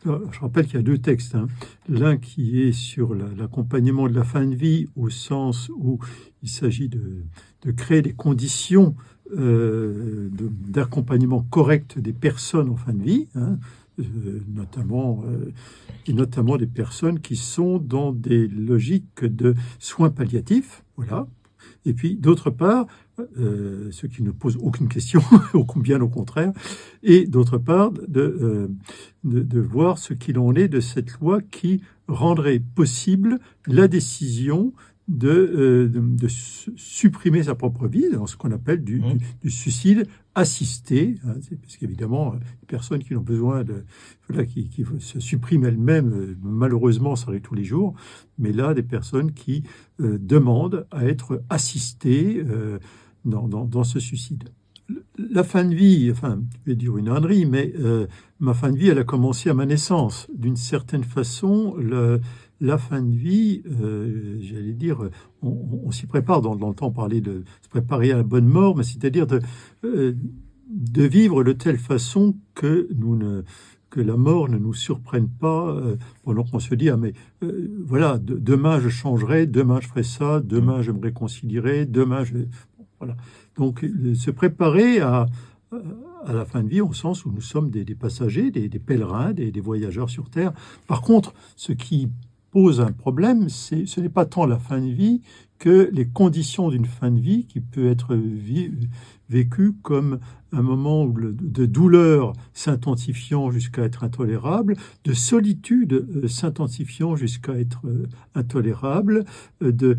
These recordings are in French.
Je rappelle qu'il y a deux textes, hein. L'un qui est sur l'accompagnement de la fin de vie, au sens où il s'agit de créer des conditions d'accompagnement correct des personnes en fin de vie, hein, notamment, et notamment des personnes qui sont dans des logiques de soins palliatifs. Voilà. Et puis, d'autre part, ce qui ne pose aucune question, bien au contraire, et d'autre part, de voir ce qu'il en est de cette loi qui rendrait possible la décision de supprimer sa propre vie, dans ce qu'on appelle du suicide assisté, hein, parce qu'évidemment, les personnes qui ont besoin voilà, qui se suppriment elles-mêmes, malheureusement, ça arrive tous les jours, mais là, des personnes qui demandent à être assistées dans ce suicide. La fin de vie, enfin, je vais dire une ânerie, mais ma fin de vie, elle a commencé à ma naissance. D'une certaine façon, la fin de vie, j'allais dire, on s'y prépare. Dans le temps, on parlait de se préparer à la bonne mort, mais c'est-à-dire de vivre de telle façon que la mort ne nous surprenne pas pendant qu'on se dit ah mais voilà, demain je changerai, demain je ferai ça, demain je me réconcilierai, demain je voilà. Donc se préparer à la fin de vie au sens où nous sommes des passagers, des pèlerins, des voyageurs sur Terre. Par contre, ce qui pose un problème, ce n'est pas tant la fin de vie que les conditions d'une fin de vie qui peut être vécue comme un moment de douleur s'intensifiant jusqu'à être intolérable, de solitude s'intensifiant jusqu'à être intolérable, de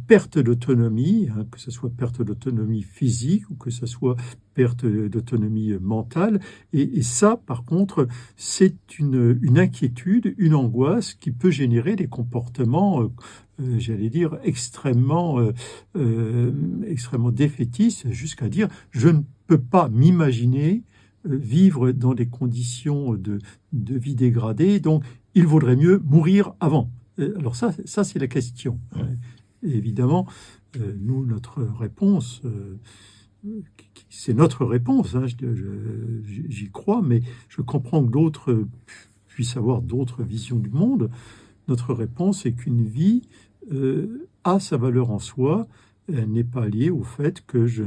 perte d'autonomie, hein, que ce soit perte d'autonomie physique ou que ce soit perte d'autonomie mentale. Et ça, par contre, c'est une inquiétude, une angoisse qui peut générer des comportements j'allais dire, extrêmement défaitistes, jusqu'à dire je ne peux pas m'imaginer vivre dans des conditions de vie dégradée, donc il vaudrait mieux mourir avant. Alors ça c'est la question. Et évidemment, nous, notre réponse, c'est notre réponse, hein, j'y crois, mais je comprends que d'autres puissent avoir d'autres visions du monde. Notre réponse est qu'une vie a sa valeur en soi, elle n'est pas liée au fait que je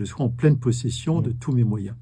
sois en pleine possession de tous mes moyens.